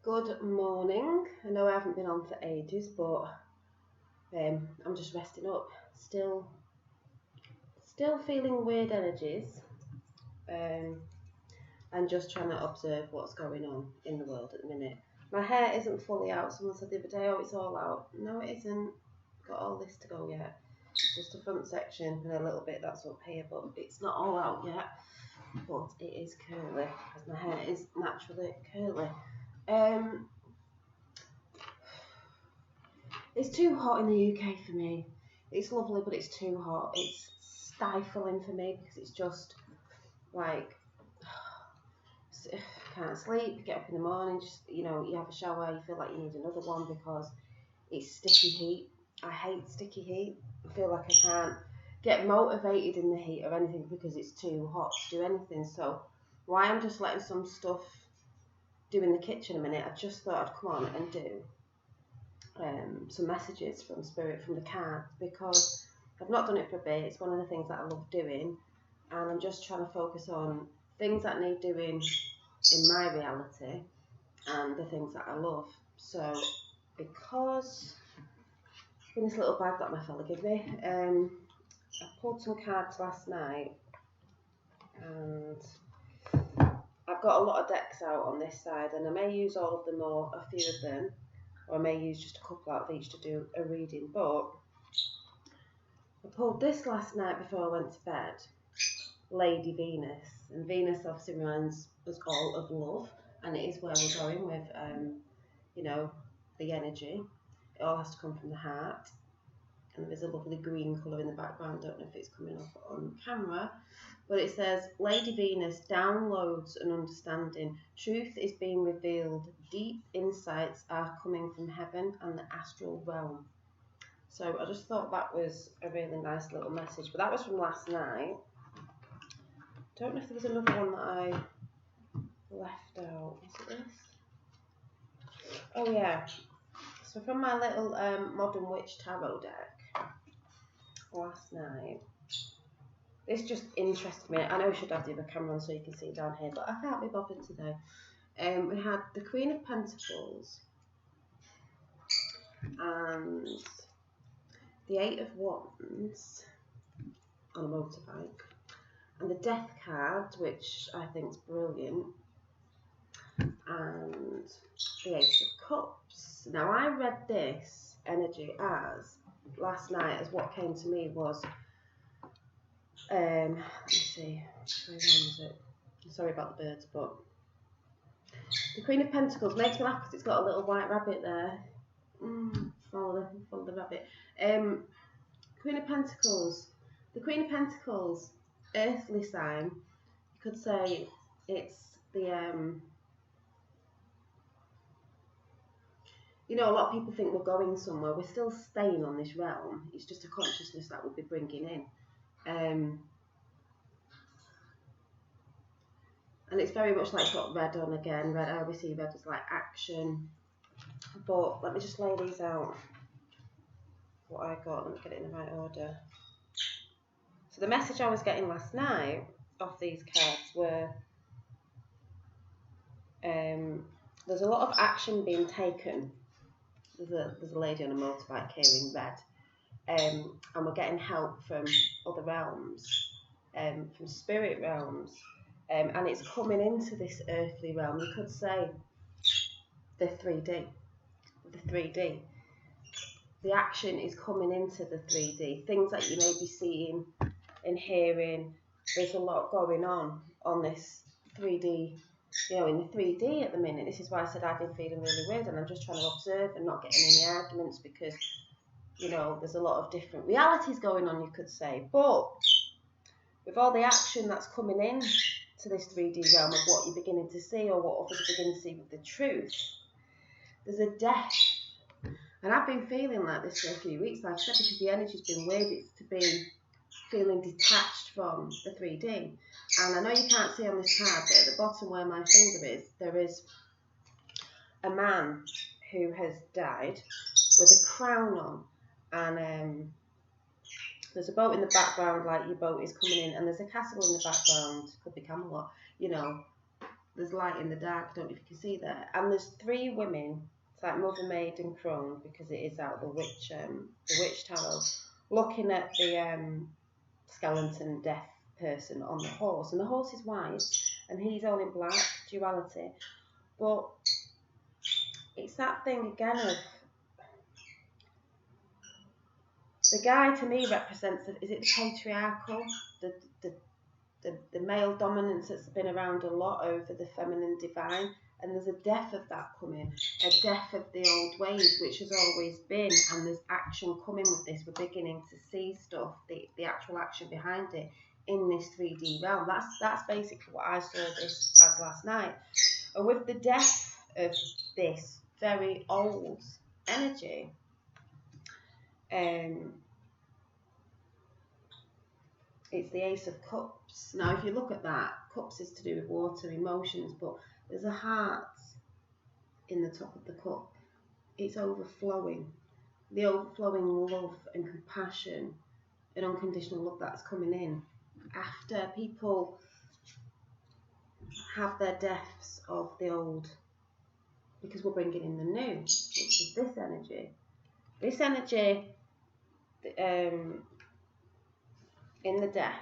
Good morning. I know I haven't been on for ages, but I'm just resting up. Still feeling weird energies, um, and just trying to observe what's going on in the world at the minute. My hair isn't fully out. Someone said the other day, "Oh, it's all out." No, it isn't. Got all this to go yet. Just the front section and a little bit that's up here, but it's not all out yet. But it is curly because my hair is naturally curly. Um, It's too hot in the UK for me. It's lovely, but it's too hot. It's stifling for me because it's just like can't sleep. Get up in the morning, just you have a shower. You feel like you need another one because it's sticky heat. I hate sticky heat. I feel like I can't get motivated in the heat or anything because it's too hot to do anything. So why I'm just letting some stuff do in the kitchen a minute. I just thought I'd come on and do some messages from Spirit, from the cards, because I've not done it for a bit. It's one of the things that I love doing, and I'm just trying to focus on things that need doing in my reality and the things that I love. So, because in this little bag that my fella gave me, I pulled some cards last night, and I've got a lot of decks out on this side, and I may use all of them or a few of them, or I may use just a couple out of each to do a reading, but I pulled this last night before I went to bed, Lady Venus, and Venus obviously reminds us all of love, and it is where we're going with, the energy. It all has to come from the heart, and there's a lovely green colour in the background. I don't know if it's coming up on camera, but it says, Lady Venus downloads an understanding. Truth is being revealed. Deep insights are coming from heaven and the astral realm. So I just thought that was a really nice little message. But that was from last night. Don't know if there was another one that I left out. Is it this? Oh yeah. So from my little Modern Witch Tarot deck last night, this just interested me. I know I should have the other camera on so you can see it down here, but I can't be bothered today. We had the Queen of Pentacles and the Eight of Wands on a motorbike, and the Death card, which I think is brilliant, and the Ace of Cups. Now, I read this energy as, last night, as what came to me was, let me see, which way around is it? Sorry about the birds, but the Queen of Pentacles makes me laugh because it's got a little white rabbit there. Follow the rabbit. Queen of Pentacles. The Queen of Pentacles, earthly sign. You could say it's the a lot of people think we're going somewhere. We're still staying on this realm. It's just a consciousness that we'll be bringing in. And it's very much like got red on again. Red, I always see red as like action. But let me just lay these out. What I got, let me get it in the right order. So the message I was getting last night off these cards were there's a lot of action being taken. There's a lady on a motorbike here in red, and we're getting help from other realms, from spirit realms, and it's coming into this earthly realm. You could say the 3D. The action is coming into the 3D. Things that you may be seeing and hearing. There's a lot going on this 3D. In the 3D at the minute. This is why I said I've been feeling really weird, and I'm just trying to observe and not get in any arguments because, there's a lot of different realities going on, you could say. But with all the action that's coming in to this 3D realm of what you're beginning to see or what others are beginning to see with the truth, there's a death. And I've been feeling like this for a few weeks, like I said, because the energy's been weird. It's to be feeling detached from the 3D. And I know you can't see on this card, but at the bottom where my finger is, there is a man who has died with a crown on, and there's a boat in the background, like your boat is coming in, and there's a castle in the background, could be Camelot, there's light in the dark. I don't know if you can see there. And there's 3 women. It's like Mother, Maid, and Crone, because it is out the witch tarot, looking at the skeleton death person on the horse, and the horse is white, and he's all in black. Duality, but it's that thing again of the guy. To me, represents is it the patriarchal, the male dominance that's been around a lot over the feminine divine. And there's a death of that coming, a death of the old ways, which has always been, and there's action coming with this. We're beginning to see stuff, the actual action behind it in this 3D realm. That's basically what I saw this as last night. And with the death of this very old energy, it's the Ace of Cups. Now, if you look at that, cups is to do with water, emotions, but there's a heart in the top of the cup. It's overflowing. The overflowing love and compassion and unconditional love that's coming in after people have their deaths of the old, because we're bringing in the new, which is this energy. This energy in the death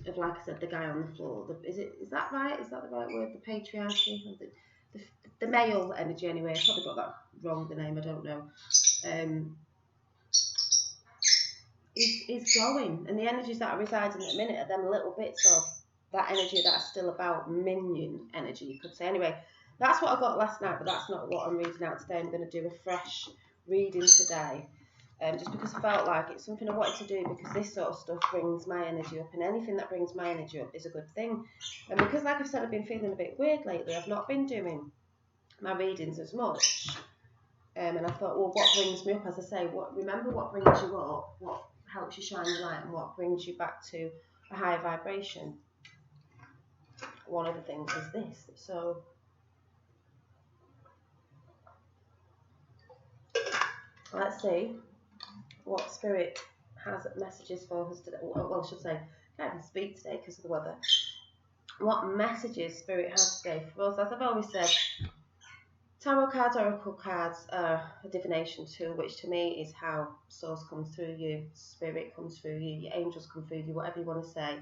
of, like I said, the guy on the floor. Is that right? Is that the right word? The patriarchy? Or the male energy, anyway. I probably got that wrong, the name, I don't know. Is going. And the energies that are residing at the minute are them little bits of that energy that's still about minion energy, you could say. Anyway, that's what I got last night, but that's not what I'm reading out today. I'm going to do a fresh reading today. Just because I felt like it's something I wanted to do, because this sort of stuff brings my energy up, and anything that brings my energy up is a good thing. And because, like I've said, I've been feeling a bit weird lately, I've not been doing my readings as much. And I thought, well, what brings me up? As I say, remember what brings you up, what helps you shine your light, and what brings you back to a higher vibration. One of the things is this. So let's see what Spirit has messages for us today. Well, I should say, I can't even speak today because of the weather. What messages Spirit has today for us? As I've always said, tarot cards, oracle cards are a divination tool, which to me is how source comes through you, Spirit comes through you, your angels come through you, whatever you want to say.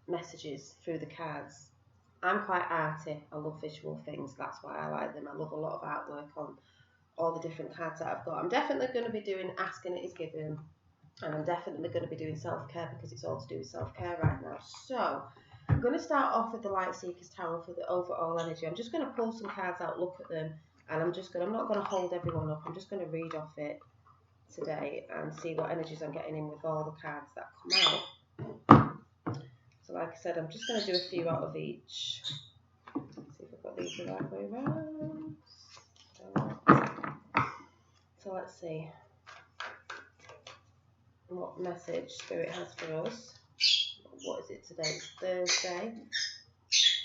Messages through the cards. I'm quite arty. I love visual things. That's why I like them. I love a lot of artwork on all the different cards that I've got. I'm definitely going to be doing Asking It Is Given, and I'm definitely going to be doing self-care, because it's all to do with self-care right now. So I'm going to start off with the Light Seekers Tarot for the overall energy. I'm just going to pull some cards out, look at them, and I'm not going to hold everyone up. I'm just going to read off it today and see what energies I'm getting in with all the cards that come out. So like I said, I'm just going to do a few out of each. Let's see if I've got these the right way around. So let's see what message Spirit has for us. What is it today? It's Thursday.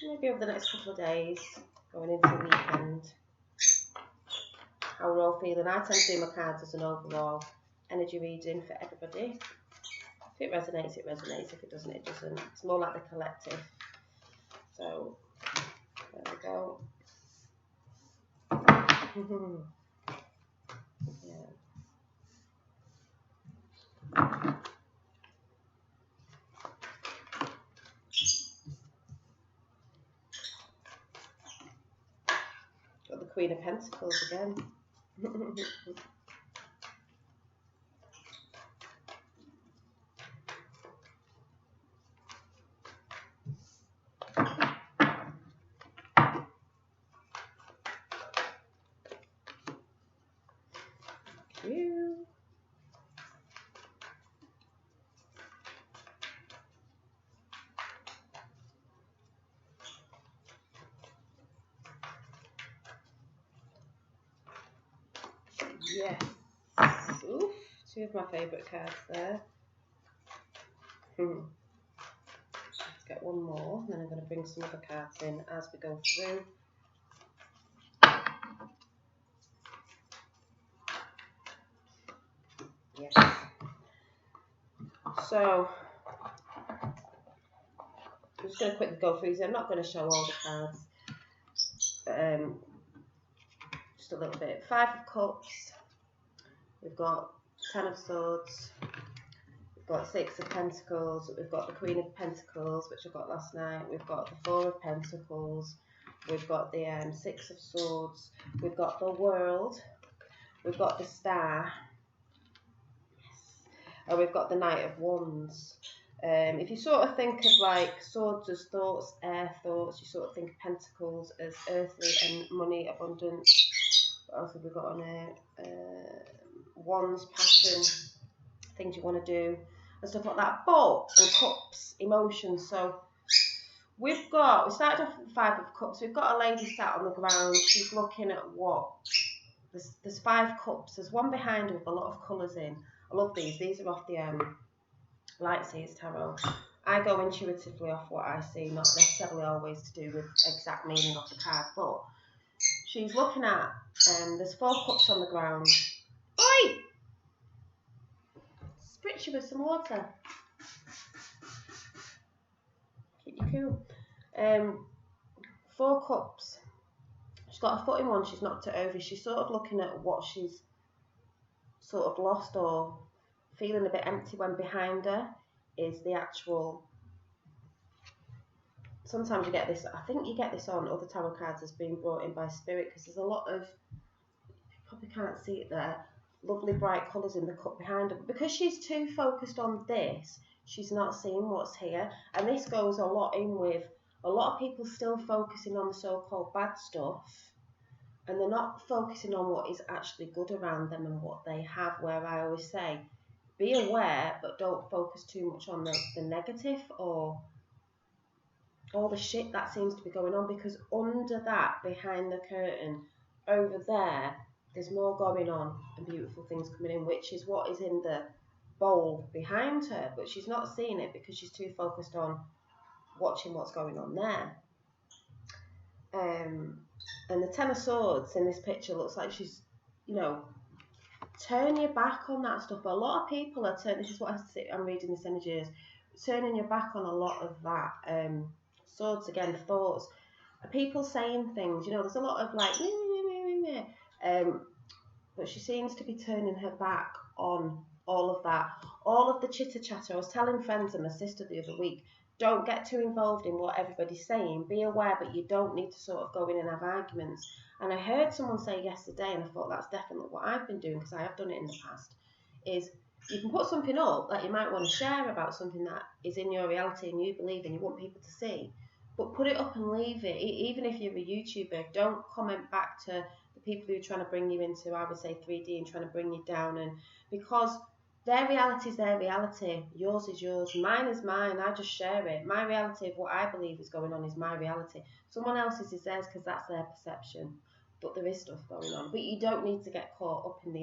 Maybe over the next couple of days, going into the weekend. How we're all feeling. I tend to do my cards as an overall energy reading for everybody. If it resonates, it resonates. If it doesn't, it doesn't. It's more like the collective. So, there we go. Yeah. Got the Queen of Pentacles again. Cute. Yes. Oof. 2 of my favourite cards there. Let's get one more, then I'm going to bring some other cards in as we go through. Yes. So, I'm just going to quickly go through these. I'm not going to show all the cards. Just a little bit. 5 of Cups. We've got 10 of Swords. We've got 6 of Pentacles. We've got the Queen of Pentacles, which I got last night. We've got the 4 of Pentacles. We've got the 6 of Swords. We've got the World. We've got the Star. Yes. And we've got the Knight of Wands. If you sort of think of like swords as thoughts, air thoughts, you sort of think of pentacles as earthly and money, abundance. What else have we got on here? Wands, passion, things you want to do, and stuff like that. But, and cups, emotions. So we started off with the 5 of Cups. We've got a lady sat on the ground. She's looking at what? There's 5 cups. There's one behind her with a lot of colours in. I love these. These are off the Lightseers Tarot. I go intuitively off what I see, not necessarily always to do with exact meaning of the card, but she's looking at, there's 4 cups on the ground. Oi! Spritz you with some water. Keep you cool. 4 cups. She's got her foot in one, she's knocked it over. She's sort of looking at what she's sort of lost or feeling a bit empty, when behind her is the actual... Sometimes you get this, I think you get this on other tarot cards as being brought in by spirit, because there's a lot of, you probably can't see it there, lovely bright colours in the cup behind her. But because she's too focused on this, she's not seeing what's here. And this goes a lot in with a lot of people still focusing on the so-called bad stuff, and they're not focusing on what is actually good around them and what they have, where I always say, be aware, but don't focus too much on the negative or all the shit that seems to be going on, because under that, behind the curtain, over there, there's more going on and beautiful things coming in, which is what is in the bowl behind her, but she's not seeing it because she's too focused on watching what's going on there. And the 10 of Swords in this picture looks like she's, you know, turn your back on that stuff. A lot of people are turning, this is what I'm reading this energy is, turning your back on a lot of that. Swords again, thoughts. Are people saying things, you know, there's a lot of like, but she seems to be turning her back on all of that. All of the chitter chatter. I was telling friends and my sister the other week, don't get too involved in what everybody's saying. Be aware, but you don't need to sort of go in and have arguments. And I heard someone say yesterday, and I thought that's definitely what I've been doing, because I have done it in the past, is you can put something up that you might want to share about something that is in your reality and you believe and you want people to see, but put it up and leave it. Even if you're a YouTuber, don't comment back to the people who are trying to bring you into, I would say, 3D and trying to bring you down. And because their reality is their reality, yours is yours, mine is mine, I just share it. My reality of what I believe is going on is my reality. Someone else's is theirs because that's their perception. But there is stuff going on. But you don't need to get caught up in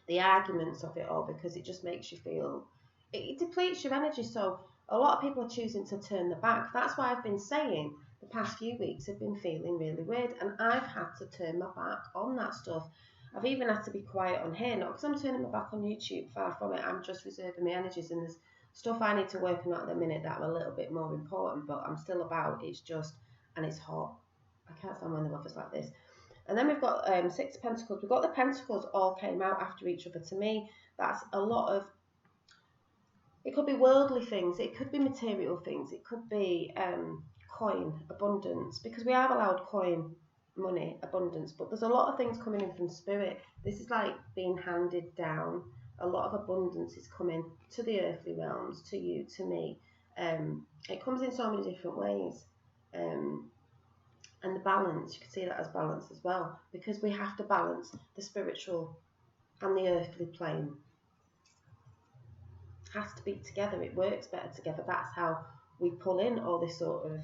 the arguments of it all, because it just makes you feel, it depletes your energy. So a lot of people are choosing to turn their back. That's why I've been saying the past few weeks have been feeling really weird, and I've had to turn my back on that stuff. I've even had to be quiet on here, not because I'm turning my back on YouTube, far from it. I'm just reserving my energies, and there's stuff I need to work on at the minute that are a little bit more important, but I'm still about. It's just, and it's hot. I can't stand when the weather's like this. And then we've got 6 of Pentacles. We've got the Pentacles all came out after each other. To me, that's a lot of, it could be worldly things, it could be material things, it could be coin, abundance, because we are allowed coin, money, abundance, but there's a lot of things coming in from spirit. This is like being handed down. A lot of abundance is coming to the earthly realms, to you, to me. It comes in so many different ways. And the balance, you can see that as balance as well, because we have to balance the spiritual and the earthly plane. It has to be together. It works better together. That's how we pull in all this sort of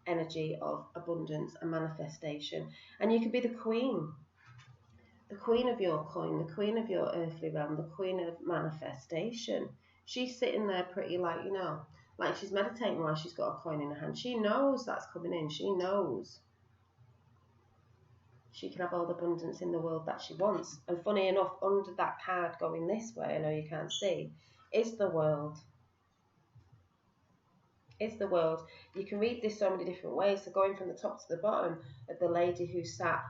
energy of abundance and manifestation. And you could be the queen of your coin, the queen of your earthly realm, the queen of manifestation. She's sitting there pretty like, you know, like she's meditating while she's got a coin in her hand. She knows that's coming in. She knows she can have all the abundance in the world that she wants. And funny enough, under that card going this way, I know you can't see, is the world. is the world. You can read this so many different ways. So going from the top to the bottom of the lady who sat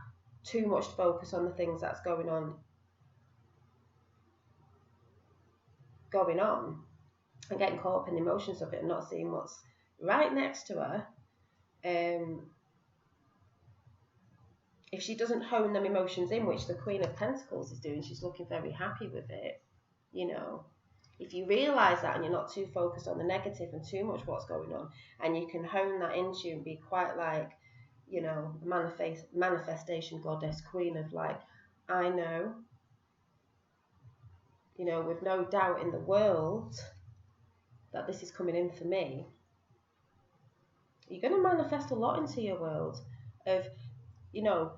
too much focus on the things that's going on, and getting caught up in the emotions of it and not seeing what's right next to her. If she doesn't hone them emotions in, which the Queen of Pentacles is doing, she's looking very happy with it, you know. If you realise that and you're not too focused on the negative and too much what's going on, and you can hone that into you and be quite like, you know, manifestation goddess, queen of like, I know, you know, with no doubt in the world that this is coming in for me, you're going to manifest a lot into your world of, you know,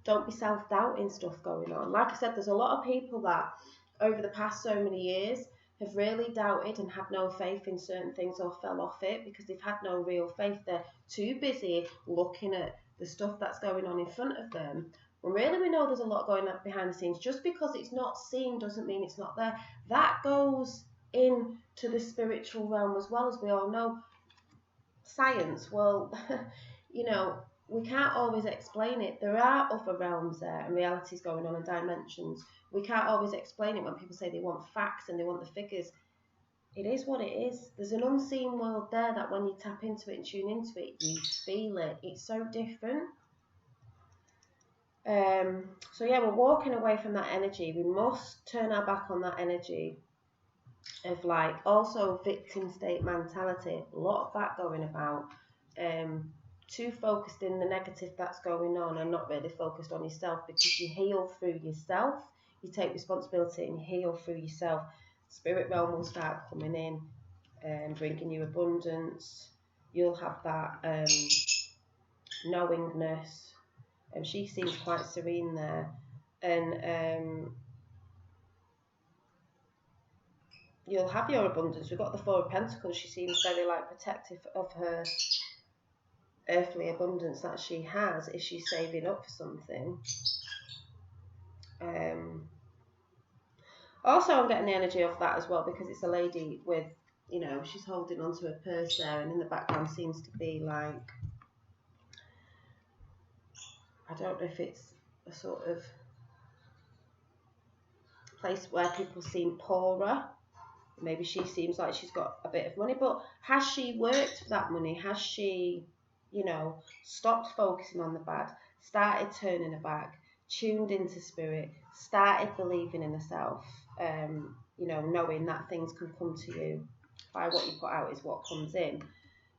don't be self-doubting stuff going on. Like I said, there's a lot of people that over the past so many years have really doubted and had no faith in certain things or fell off it because they've had no real faith. They're too busy looking at the stuff that's going on in front of them. When really we know there's a lot going on behind the scenes. Just because it's not seen doesn't mean it's not there. That goes into the spiritual realm as well, as we all know. Science, well, you know, we can't always explain it. There are other realms there and realities going on and dimensions. We can't always explain it when people say they want facts and they want the figures. It is what it is. There's an unseen world there that when you tap into it and tune into it, you feel it. It's so different. So yeah, we're walking away from that energy. We must turn our back on that energy of like also victim state mentality. A lot of that going about. Too focused in the negative that's going on and not really focused on yourself, because you heal through yourself. You take responsibility and you heal through yourself. Spirit realm will start coming in and bringing you abundance. You'll have that knowingness. And she seems quite serene there. And you'll have your abundance. We've got the Four of Pentacles. She seems very like protective of her earthly abundance that she has if she's saving up for something. Also, I'm getting the energy of that as well, because it's a lady with, you know, she's holding onto a purse there, and in the background seems to be like, I don't know if it's a sort of place where people seem poorer. Maybe she seems like she's got a bit of money, but has she worked for that money? Has she, you know, stopped focusing on the bad, started turning her back, tuned into spirit, started believing in herself, you know, knowing that things can come to you by what you put out is what comes in,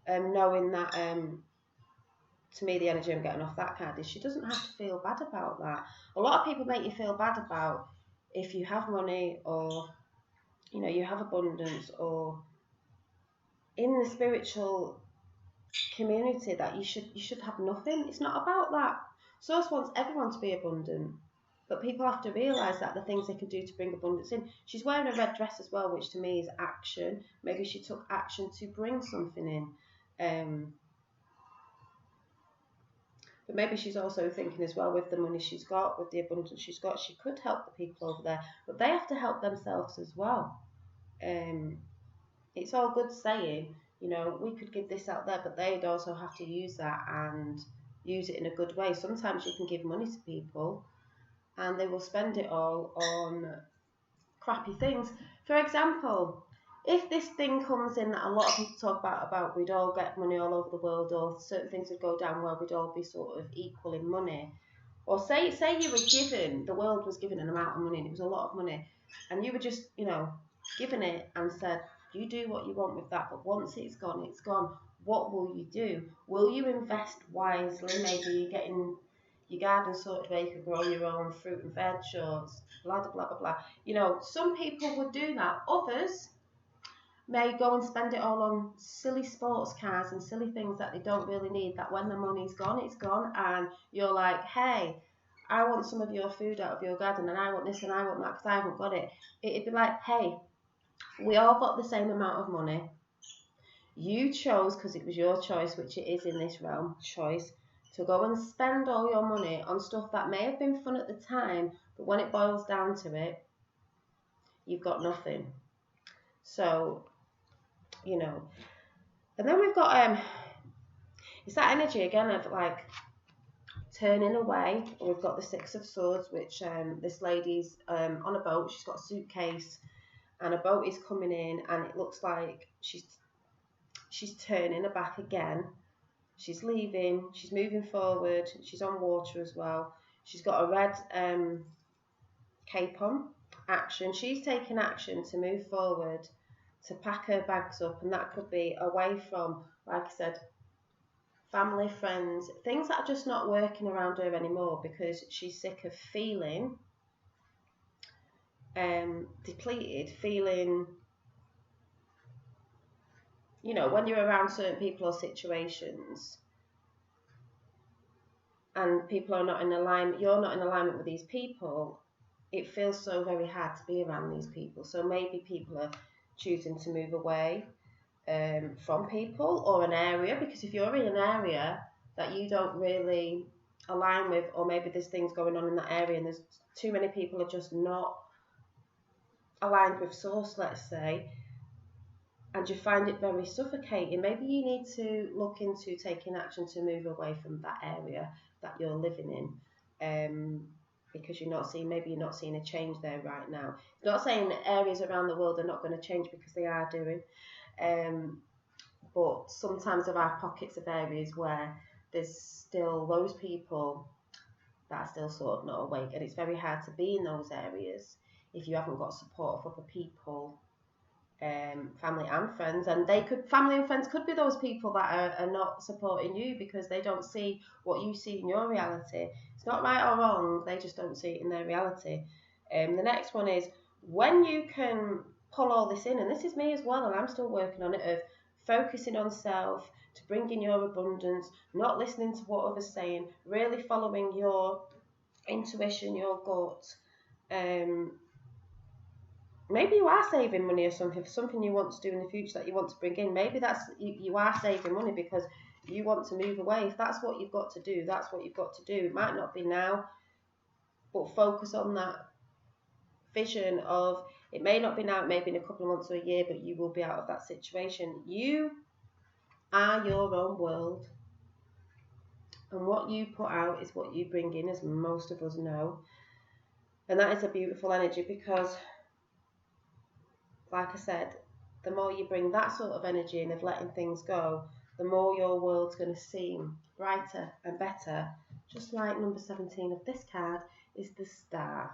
knowing that, to me, the energy I'm getting off that card is she doesn't have to feel bad about that. A lot of people make you feel bad about if you have money, or, you know, you have abundance, or in the spiritual community that you should have nothing. It's not about that. Source wants everyone to be abundant, but people have to realise that the things they can do to bring abundance in. She's wearing a red dress as well, which to me is action. Maybe she took action to bring something in. But maybe she's also thinking as well, with the money she's got, with the abundance she's got, she could help the people over there, but they have to help themselves as well. It's all good saying, you know, we could give this out there, but they'd also have to use that and use it in a good way. Sometimes you can give money to people and they will spend it all on crappy things. For example, if this thing comes in that a lot of people talk about we'd all get money all over the world, or certain things would go down where we'd all be sort of equal in money, or say you were given, the world was given an amount of money and it was a lot of money, and you were just, you know, given it and said, you do what you want with that, but once it's gone, it's gone. What will you do? Will you invest wisely? Maybe you're getting your garden sorted where you can grow your own fruit and veg, or blah, blah, blah, blah, blah. You know, some people would do that. Others may go and spend it all on silly sports cars and silly things that they don't really need, that when the money's gone, it's gone, and you're like, hey, I want some of your food out of your garden, and I want this and I want that because I haven't got it. It'd be like, hey, we all got the same amount of money. You chose, because it was your choice, which it is in this realm, choice, to go and spend all your money on stuff that may have been fun at the time, but when it boils down to it, you've got nothing. So, you know, And then we've got it's that energy again of like turning away. We've got the Six of Swords, which this lady's on a boat. She's got a suitcase, and a boat is coming in, and it looks like she's turning her back again. She's leaving. She's moving forward. She's on water as well. She's got a red cape on. Action. She's taking action to move forward, to pack her bags up, and that could be away from, like I said, family, friends, things that are just not working around her anymore because she's sick of feeling depleted, feeling, you know, when you're around certain people or situations and people are not in alignment, you're not in alignment with these people, it feels so very hard to be around these people. So maybe people are choosing to move away from people or an area, because if you're in an area that you don't really align with, or maybe there's things going on in that area and there's too many people are just not aligned with source, let's say, and you find it very suffocating, maybe you need to look into taking action to move away from that area that you're living in, because you're not seeing a change there right now. Not saying that areas around the world are not going to change, because they are doing. But sometimes there are pockets of areas where there's still those people that are still sort of not awake, and it's very hard to be in those areas if you haven't got support of other people, family and friends. And family and friends could be those people that are not supporting you because they don't see what you see in your reality. It's not right or wrong, they just don't see it in their reality. The next one is when you can pull all this in, and this is me as well, and I'm still working on it, of focusing on self to bring in your abundance, not listening to what others are saying, really following your intuition, your gut. Maybe you are saving money or something for something you want to do in the future that you want to bring in. Maybe that's you are saving money because you want to move away. If that's what you've got to do, that's what you've got to do. It might not be now, but focus on that vision of, it may not be now, it may be in a couple of months or a year, but you will be out of that situation. You are your own world, and what you put out is what you bring in, as most of us know. And that is a beautiful energy, because like I said, the more you bring that sort of energy in of letting things go, the more your world's going to seem brighter and better. Just like number 17 of this card is the Star.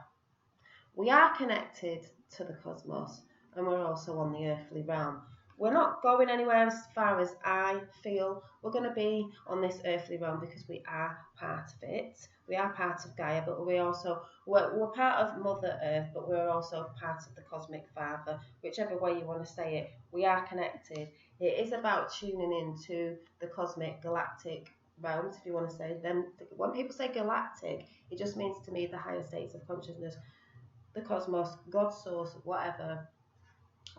We are connected to the cosmos, and we're also on the earthly realm. We're not going anywhere as far as I feel. We're going to be on this earthly realm because we are part of it. We are part of Gaia, but we're part of Mother Earth, but we're also part of the Cosmic Father. Whichever way you want to say it, we are connected. It is about tuning into the cosmic, galactic realms, if you want to say them. When people say galactic, it just means to me the higher states of consciousness, the cosmos, God's source, whatever,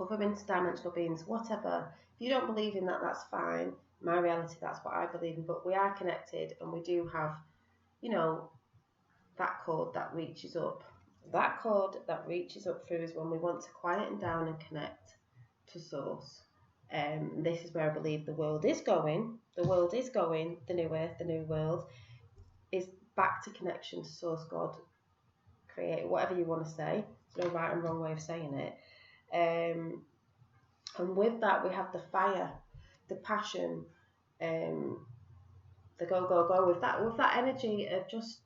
other interdimensional beings, whatever. If you don't believe in that, that's fine. My reality, that's what I believe in. But we are connected, and we do have, you know, that cord that reaches up. That cord that reaches up through is when we want to quieten down and connect to source. This is where I believe the world is going. The world is going, the new earth, the new world, is back to connection to source, God, create, whatever you want to say. There's no right and wrong way of saying it. And with that, we have the fire, the passion, the go. With that energy of just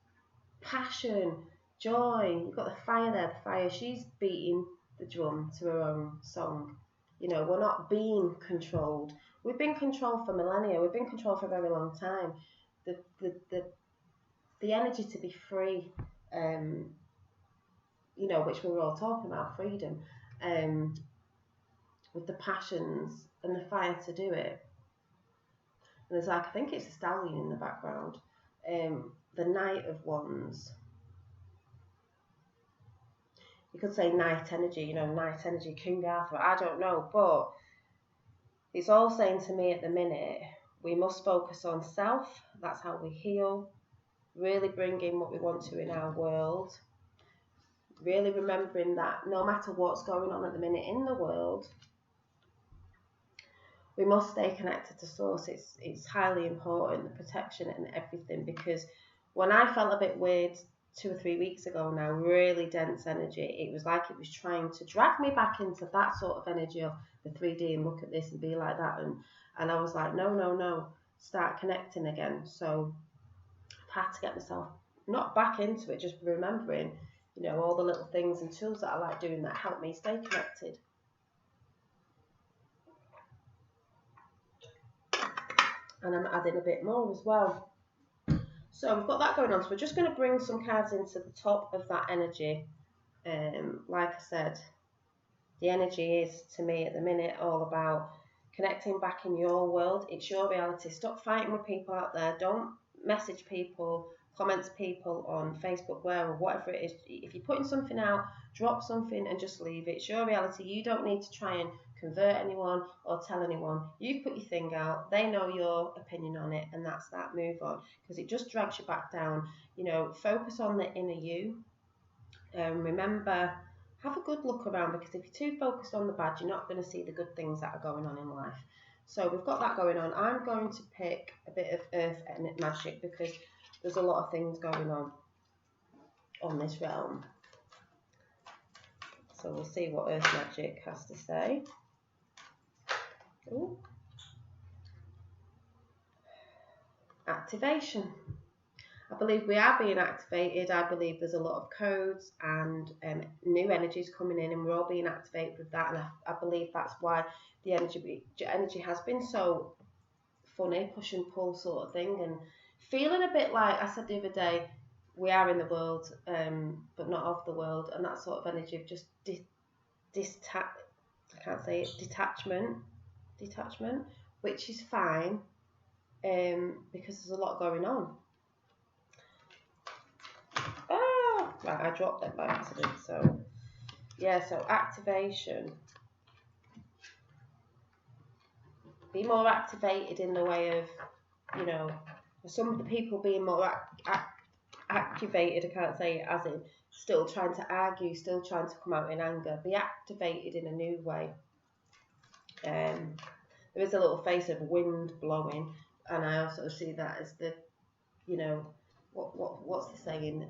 passion, joy. You've got the fire there. The fire. She's beating the drum to her own song. You know, we're not being controlled. We've been controlled for millennia. We've been controlled for a very long time. The energy to be free. You know, which we were all talking about, freedom. With the passions and the fire to do it. And there's like, I think it's a stallion in the background. The Knight of Wands. You could say night energy, you know, night energy, King Arthur, I don't know. But it's all saying to me at the minute, we must focus on self. That's how we heal. Really bring in what we want to in our world. Really remembering that no matter what's going on at the minute in the world, we must stay connected to source. It's highly important, the protection and everything, because when I felt a bit weird 2 or 3 weeks ago now, really dense energy, it was like it was trying to drag me back into that sort of energy of the 3D and look at this and be like that. And I was like, no, start connecting again. So I've had to get myself not back into it, just remembering, all the little things and tools that I like doing that help me stay connected. And I'm adding a bit more as well. So we've got that going on. So we're just going to bring some cards into the top of that energy. Like I said, the energy is, to me at the minute, all about connecting back in your world. It's your reality. Stop fighting with people out there. Don't message people, comment to people on Facebook, or whatever it is. If you're putting something out, drop something and just leave it. It's your reality. You don't need to try and convert anyone or tell anyone. You put your thing out, they know your opinion on it, and that's that. Move on, because it just drags you back down. Focus on the inner you. Remember, have a good look around, because if you're too focused on the bad, you're not going to see the good things that are going on in life. So we've got that going on. I'm going to pick a bit of earth magic, because there's a lot of things going on this realm. So we'll see what earth magic has to say. Ooh. Activation. I believe we are being activated. I believe there's a lot of codes and new energies coming in, and we're all being activated with that. And I believe that's why the energy has been so funny, push and pull sort of thing, and feeling a bit like I said the other day, we are in the world, but not of the world, and that sort of energy of just detachment, which is fine, because there's a lot going on. Right, I dropped that by accident. So activation. Be more activated in the way of, some of the people being more activated. I can't say it as in still trying to argue, still trying to come out in anger. Be activated in a new way. There is a little face of wind blowing, and I also see that as the, what's the saying?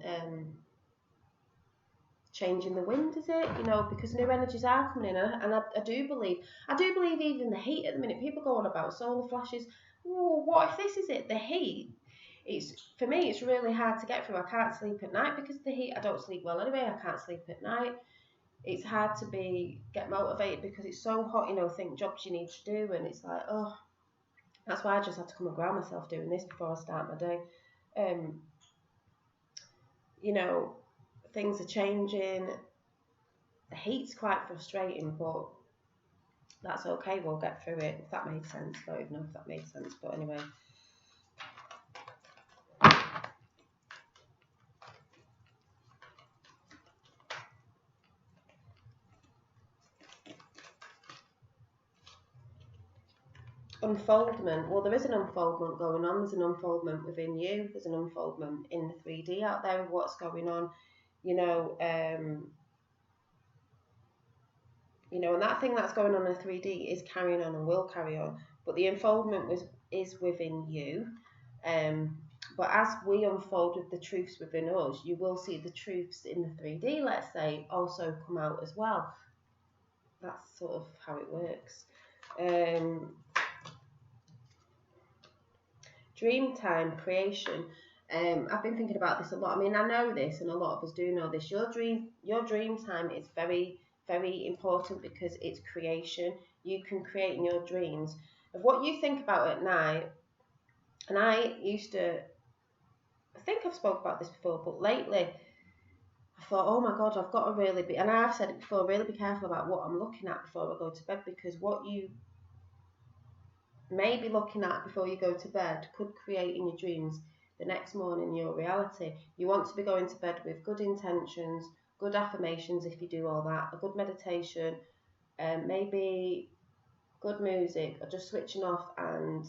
Changing the wind, is it? Because new energies are coming in, and I do believe even the heat at the minute, people go on about solar flashes. Oh, what if this is it? The heat. For me, it's really hard to get through. I can't sleep at night because of the heat. I don't sleep well anyway. I can't sleep at night. It's hard to get motivated because it's so hot. Think jobs you need to do, and it's like, oh, that's why I just had to come and ground myself doing this before I start my day. Things are changing. The heat's quite frustrating, but that's okay. We'll get through it. If that made sense. I don't even know if that made sense, but anyway. Unfoldment. Well, there is an unfoldment going on. There's an unfoldment within you. There's an unfoldment in the 3D out there of what's going on. And that thing that's going on in 3D is carrying on and will carry on. But the unfoldment is within you. But as we unfold with the truths within us, you will see the truths in the 3D, let's say, also come out as well. That's sort of how it works. Dream time, creation. I've been thinking about this a lot. I mean, I know this, and a lot of us do know this. Your dream time is very, very important, because it's creation. You can create in your dreams of what you think about at night. And I think I've spoke about this before, but lately I thought, oh my God, I've got to really be, and I've said it before, really be careful about what I'm looking at before I go to bed, because what you may be looking at before you go to bed could create in your dreams the next morning your reality. You want to be going to bed with good intentions, good affirmations if you do all that, a good meditation, maybe good music, or just switching off and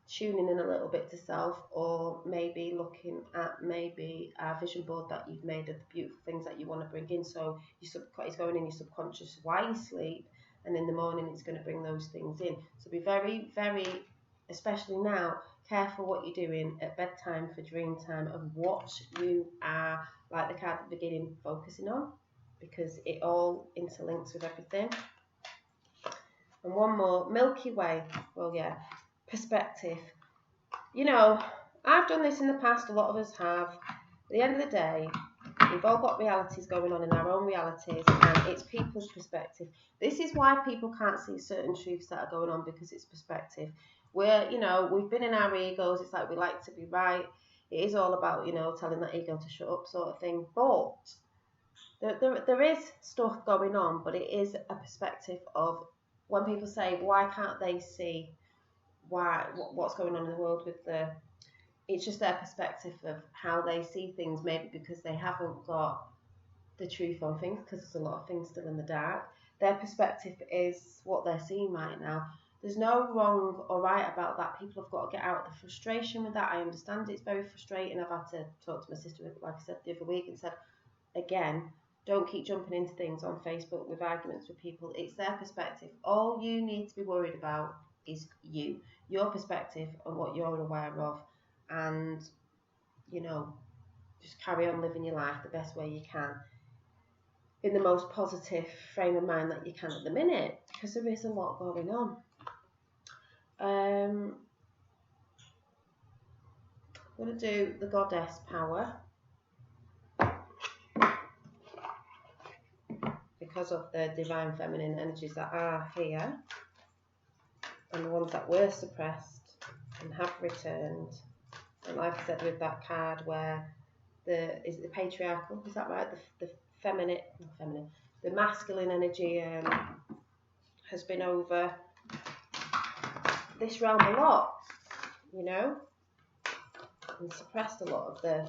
tuning in a little bit to self, or maybe looking at a vision board that you've made of the beautiful things that you want to bring in. So it's going in your subconscious while you sleep, and in the morning it's going to bring those things in. So be very, very, especially now, careful what you're doing at bedtime for dream time of what you are, like the card at the beginning, focusing on, because it all interlinks with everything. And one more, Milky Way. Well, yeah, perspective. You know, I've done this in the past, a lot of us have. At the end of the day, we've all got realities going on in our own realities, and it's people's perspective. This is why people can't see certain truths that are going on, because it's perspective. We've been in our egos, it's like we like to be right. It is all about, telling that ego to shut up sort of thing. But there is stuff going on, but it is a perspective of when people say, why can't they see what's going on in the world with it's just their perspective of how they see things, maybe because they haven't got the truth on things, because there's a lot of things still in the dark. Their perspective is what they're seeing right now. There's no wrong or right about that. People have got to get out the frustration with that. I understand it's very frustrating. I've had to talk to my sister, like I said the other week, and said, again, don't keep jumping into things on Facebook with arguments with people. It's their perspective. All you need to be worried about is your perspective and what you're aware of, and just carry on living your life the best way you can, in the most positive frame of mind that you can at the minute, because there is a lot going on. I'm going to do the goddess power, because of the divine feminine energies that are here, and the ones that were suppressed and have returned. And like I said, with that card where is it the patriarchal, is that right? The the masculine energy has been over this realm a lot, and suppressed a lot of the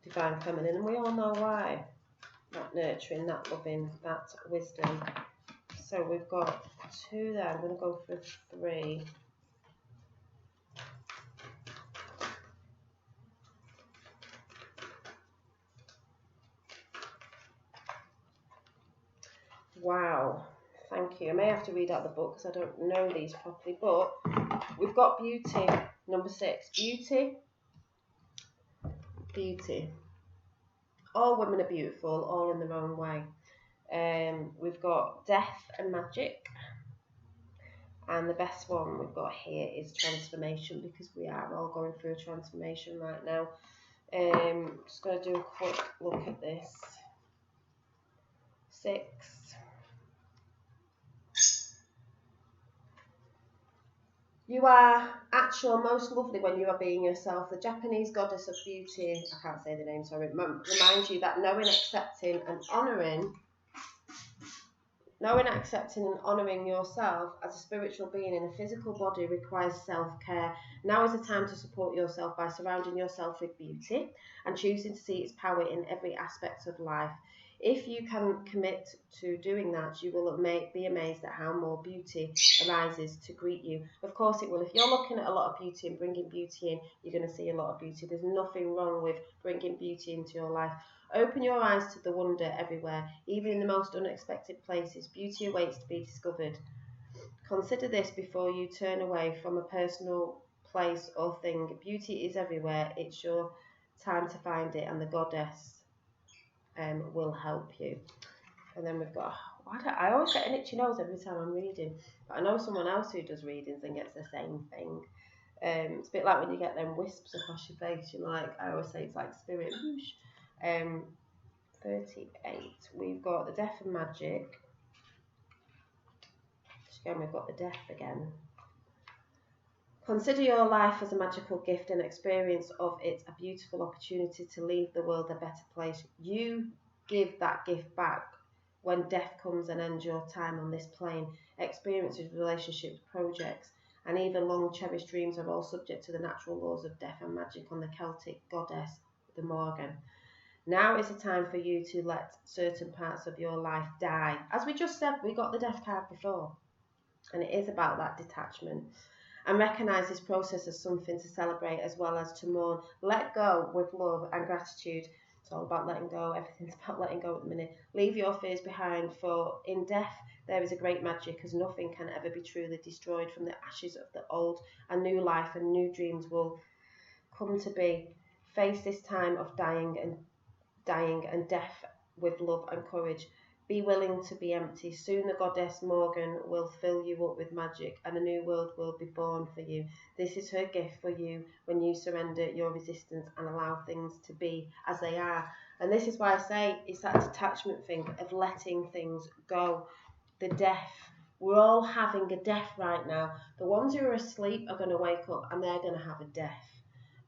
divine feminine, and we all know why. That nurturing, that loving, that wisdom. So we've got 2 there. I'm going to go for 3. Wow, thank you. I may have to read out the book because I don't know these properly, but we've got beauty, number 6. Beauty. All women are beautiful, all in their own way. We've got death and magic. And the best one we've got here is transformation, because we are all going through a transformation right now. Just going to do a quick look at this. 6. You are at your most lovely when you are being yourself. The Japanese goddess of beauty, I can't say the name, sorry, reminds you that knowing, accepting and honouring yourself as a spiritual being in a physical body requires self-care. Now is the time to support yourself by surrounding yourself with beauty and choosing to see its power in every aspect of life. If you can commit to doing that, you will be amazed at how more beauty arises to greet you. Of course it will. If you're looking at a lot of beauty and bringing beauty in, you're going to see a lot of beauty. There's nothing wrong with bringing beauty into your life. Open your eyes to the wonder everywhere, even in the most unexpected places. Beauty awaits to be discovered. Consider this before you turn away from a personal place or thing. Beauty is everywhere. It's your time to find it, and the goddess will help you. And then we've got, I always get an itchy nose every time I'm reading, but I know someone else who does readings and gets the same thing. It's a bit like when you get them wisps across your face, I always say it's like spirit whoosh. 38, we've got the death and magic. Again, we've got the death again. Consider your life as a magical gift and experience of it a beautiful opportunity to leave the world a better place. You give that gift back when death comes and ends your time on this plane. Experiences, relationships, projects, and even long cherished dreams are all subject to the natural laws of death and magic on the Celtic goddess, the Morgan. Now is the time for you to let certain parts of your life die. As we just said, we got the death card before, and it is about that detachment. And recognise this process as something to celebrate as well as to mourn. Let go with love and gratitude. It's all about letting go. Everything's about letting go at the minute. Leave your fears behind, for in death there is a great magic, as nothing can ever be truly destroyed. From the ashes of the old, a new life and new dreams will come to be. Face this time of dying and death with love and courage. Be willing to be empty. Soon the goddess Morgan will fill you up with magic, and a new world will be born for you. This is her gift for you when you surrender your resistance and allow things to be as they are. And this is why I say it's that detachment thing of letting things go. The death. We're all having a death right now. The ones who are asleep are going to wake up and they're going to have a death.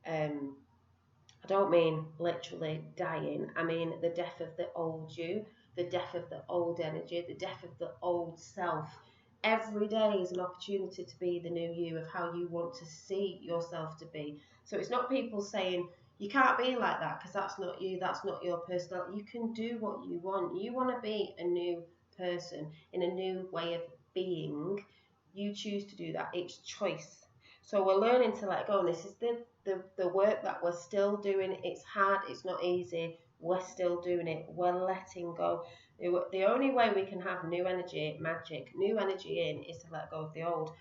I don't mean literally dying. I mean the death of the old you, the death of the old energy, the death of the old self. Every day is an opportunity to be the new you of how you want to see yourself to be. So it's not people saying you can't be like that because that's not you, that's not your personality. You can do what you want. You want to be a new person in a new way of being. You choose to do that. It's choice. So we're learning to let go, and this is the work that we're still doing. It's hard, it's not easy, we're still doing it, we're letting go. The only way we can have new energy, magic, new energy in, is to let go of the old.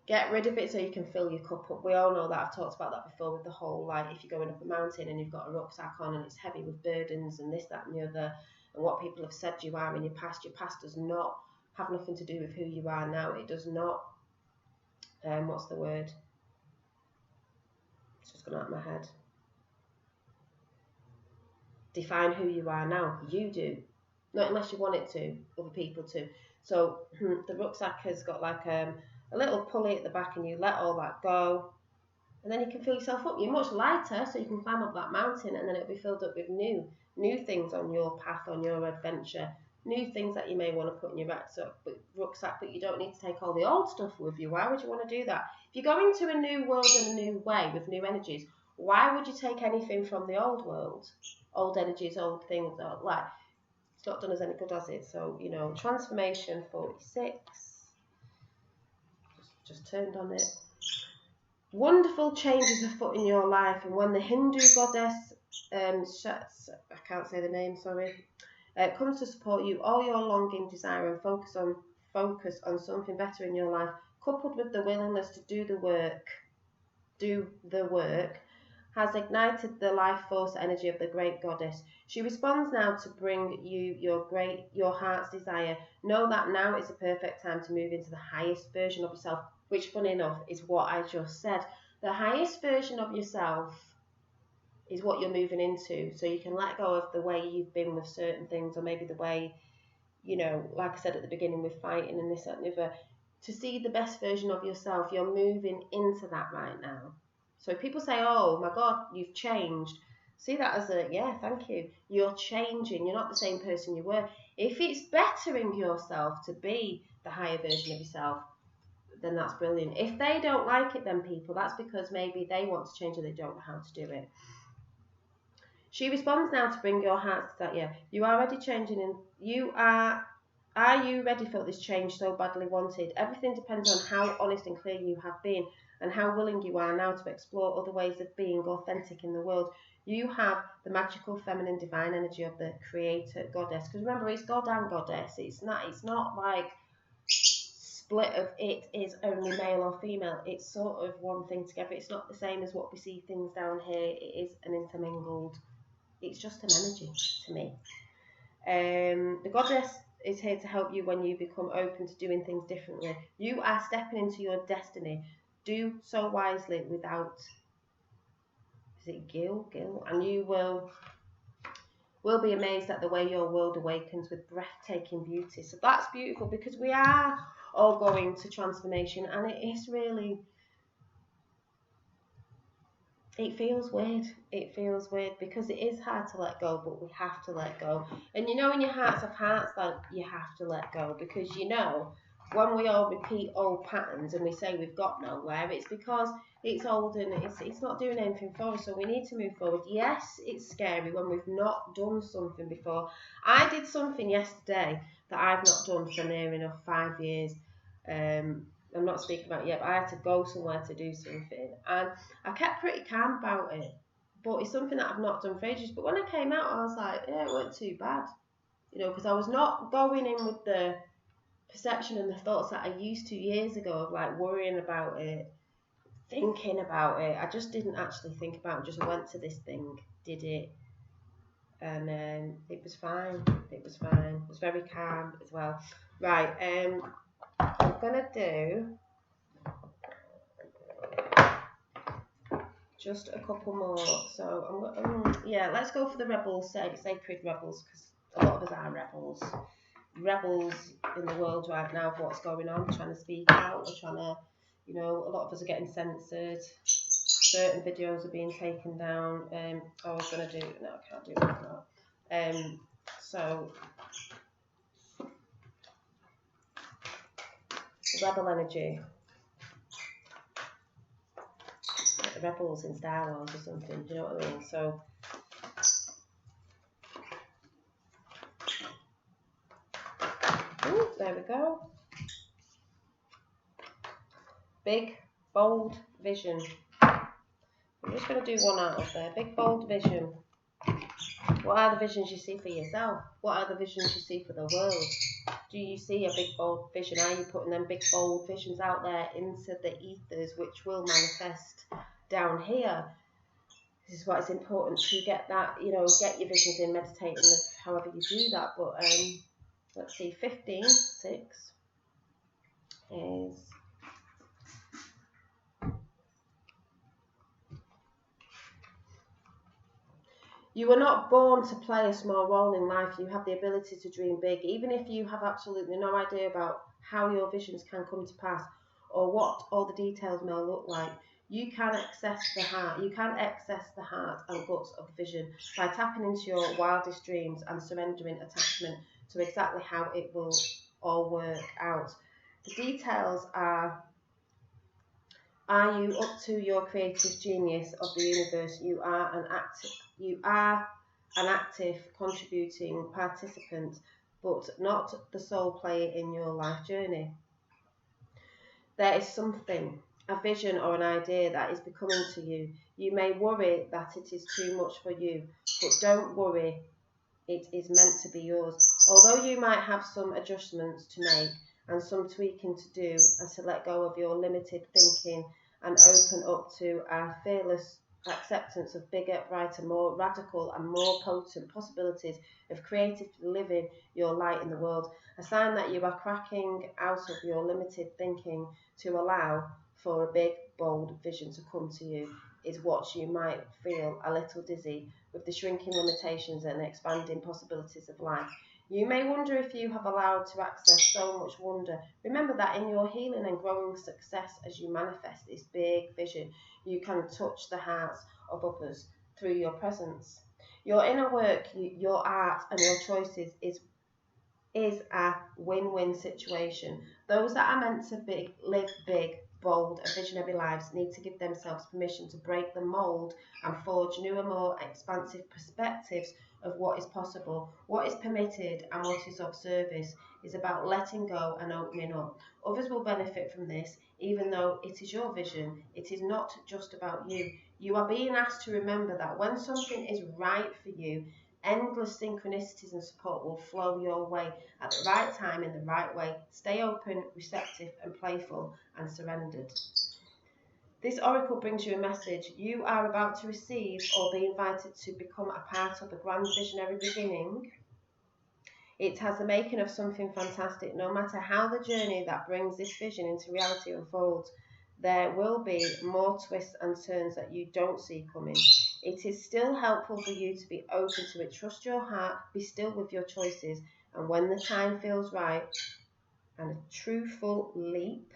Get rid of it so you can fill your cup up. We all know that. I've talked about that before with the whole, like, if you're going up a mountain and you've got a rucksack on and it's heavy with burdens and this, that and the other, and what people have said you are in your past does not have nothing to do with who you are now. It does not, what's the word? It's just gone out of my head. Define who you are now. You do. Not unless you want it to, other people to. So the rucksack has got like a little pulley at the back, and you let all that go, and then you can fill yourself up. You're much lighter, so you can climb up that mountain, and then it'll be filled up with new things on your path, on your adventure, new things that you may want to put in your rucksack, but you don't need to take all the old stuff with you. Why would you want to do that? If you're going to a new world in a new way with new energies, why would you take anything from the old world? Old energies, old things, like, it's not done us any good, has it? So, transformation 46. Just turned on it. Wonderful changes afoot in your life, and when the Hindu goddess, I can't say the name, sorry, comes to support you, all your longing, desire, and focus on something better in your life, coupled with the willingness to do the work, has ignited the life force energy of the great goddess. She responds now to bring you your heart's desire. Know that now is the perfect time to move into the highest version of yourself, which, funny enough, is what I just said. The highest version of yourself is what you're moving into, so you can let go of the way you've been with certain things, or maybe the way, like I said at the beginning, with fighting and this, that, and the other. To see the best version of yourself, you're moving into that right now. So if people say, oh my God, you've changed, see that as thank you. You're changing. You're not the same person you were. If it's bettering yourself to be the higher version of yourself, then that's brilliant. If they don't like it, then people, that's because maybe they want to change and they don't know how to do it. She responds now to bring your heart to that. You are already changing, and are you ready for this change so badly wanted? Everything depends on how honest and clear you have been, and how willing you are now to explore other ways of being authentic in the world. You have the magical feminine divine energy of the creator goddess. Because remember, it's God and goddess. It's not like split of it is only male or female. It's sort of one thing together. It's not the same as what we see things down here. It is an intermingled. It's just an energy to me. The goddess is here to help you when you become open to doing things differently. You are stepping into your destiny. Do so wisely without, is it Gil? And you will be amazed at the way your world awakens with breathtaking beauty. So that's beautiful, because we are all going to transformation, and it is really, it feels weird. It feels weird because it is hard to let go, but we have to let go. And in your hearts of hearts, like, you have to let go, because when we all repeat old patterns and we say we've got nowhere, it's because it's old and it's not doing anything for us. So we need to move forward. Yes, it's scary when we've not done something before. I did something yesterday that I've not done for near enough 5 years. I'm not speaking about yet, but I had to go somewhere to do something, and I kept pretty calm about it. But it's something that I've not done for ages. But when I came out, I was like, yeah, it weren't too bad, because I was not going in with the perception and the thoughts that I used to years ago of like worrying about it, thinking about it. I just didn't actually think about it, just went to this thing, did it, and it was fine. It was fine. It was very calm as well. Right, I'm gonna do just a couple more. So let's go for the rebels, sacred rebels, because a lot of us are rebels. Rebels in the world right now of what's going on, trying to speak out. We're trying to, a lot of us are getting censored. Certain videos are being taken down. I was gonna do no, I can't do it now. So rebel energy. Like the rebels in Star Wars or something. Do you know what I mean? So. Ooh, there we go. Big, bold vision. I'm just going to do one out of there. Big, bold vision. What are the visions you see for yourself? What are the visions you see for the world? Do you see a big, bold vision? Are you putting them big, bold visions out there into the ethers, which will manifest down here? This is why it's important to get that, get your visions in, meditating, however you do that. But let's see, 15:6 is... You are not born to play a small role in life. You have the ability to dream big, even if you have absolutely no idea about how your visions can come to pass or what all the details may look like. You can access the heart. You can access the heart and guts of the vision by tapping into your wildest dreams and surrendering attachment to exactly how it will all work out. The details are you up to your creative genius of the universe? You are an active, contributing participant, but not the sole player in your life journey. There is something, a vision or an idea that is becoming to you. You may worry that it is too much for you, but don't worry, it is meant to be yours. Although you might have some adjustments to make and some tweaking to do, and to let go of your limited thinking and open up to a fearless acceptance of bigger, brighter, more radical and more potent possibilities of creatively living your light in the world. A sign that you are cracking out of your limited thinking to allow for a big, bold vision to come to you is what you might feel a little dizzy with the shrinking limitations and expanding possibilities of life. You may wonder if you have allowed to access so much wonder. Remember that in your healing and growing success as you manifest this big vision, you can touch the hearts of others through your presence. Your inner work, your art and your choices is a win-win situation. Those that are meant to live big, bold and visionary lives need to give themselves permission to break the mould and forge newer, more expansive perspectives of what is possible, what is permitted and what is of service. Is about letting go and opening up. Others will benefit from this, even though it is your vision. It is not just about you. You are being asked to remember that when something is right for you, endless synchronicities and support will flow your way at the right time in the right way. Stay open, receptive and playful and surrendered. This oracle brings you a message. You are about to receive or be invited to become a part of the grand visionary beginning. It has the making of something fantastic. No matter how the journey that brings this vision into reality unfolds, there will be more twists and turns that you don't see coming. It is still helpful for you to be open to it. Trust your heart, be still with your choices, and when the time feels right, and a truthful leap.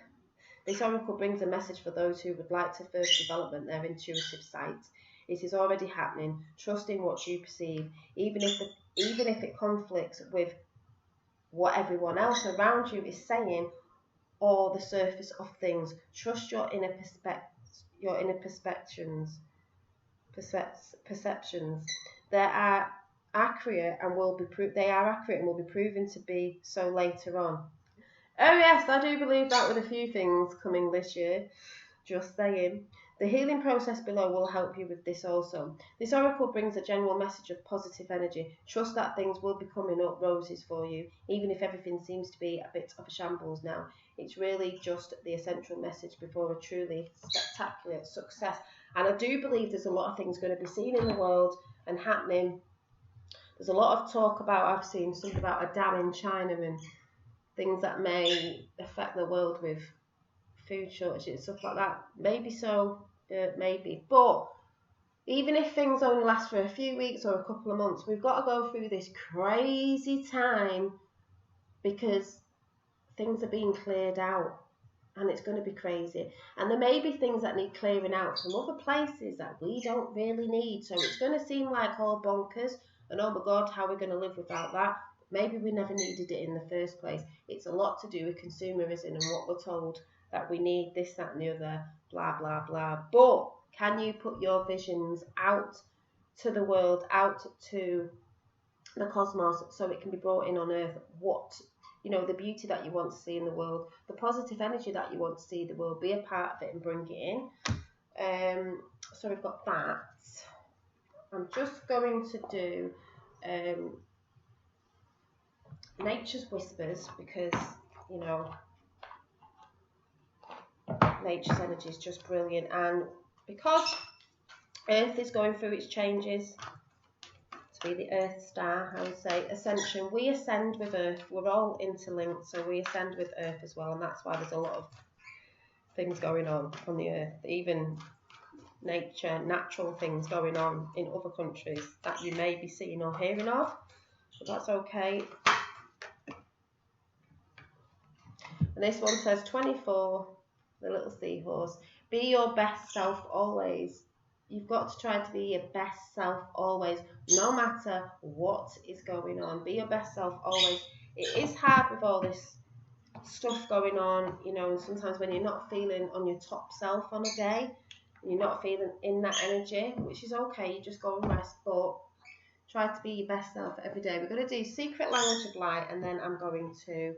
This oracle brings a message for those who would like to further develop their intuitive sight. It is already happening. Trust in what you perceive, even if it conflicts with what everyone else around you is saying or the surface of things. Trust your inner perceptions. They are accurate and will be proven to be so later on. Oh yes, I do believe that with a few things coming this year. Just saying. The healing process below will help you with this also. This oracle brings a general message of positive energy. Trust that things will be coming up roses for you, even if everything seems to be a bit of a shambles now. It's really just the essential message before a truly spectacular success. And I do believe there's a lot of things going to be seen in the world and happening. There's a lot of talk about, I've seen something about a dam in China and things that may affect the world with food shortages, stuff like that. Maybe so, maybe. But even if things only last for a few weeks or a couple of months, we've got to go through this crazy time because things are being cleared out and it's going to be crazy. And there may be things that need clearing out from other places that we don't really need. So it's going to seem like all bonkers and oh my God, how are we going to live without that? Maybe we never needed it in the first place. It's a lot to do with consumerism and what we're told that we need this, that, and the other, blah, blah, blah. But can you put your visions out to the world, out to the cosmos, so it can be brought in on Earth? What, the beauty that you want to see in the world, the positive energy that you want to see in the world, be a part of it and bring it in. So we've got that. I'm just going to do Nature's Whispers because, nature's energy is just brilliant. And because Earth is going through its changes, to be the Earth star, I would say ascension. We ascend with Earth. We're all interlinked, so we ascend with Earth as well, and that's why there's a lot of things going on the Earth, even natural things going on in other countries that you may be seeing or hearing of, but that's okay. And this one says 24, the little seahorse. Be your best self always. You've got to try to be your best self always, no matter what is going on. Be your best self always. It is hard with all this stuff going on, and sometimes when you're not feeling on your top self on a day, and you're not feeling in that energy, which is okay, you just go and rest, but try to be your best self every day. We're going to do Secret Language of Light, and then I'm going to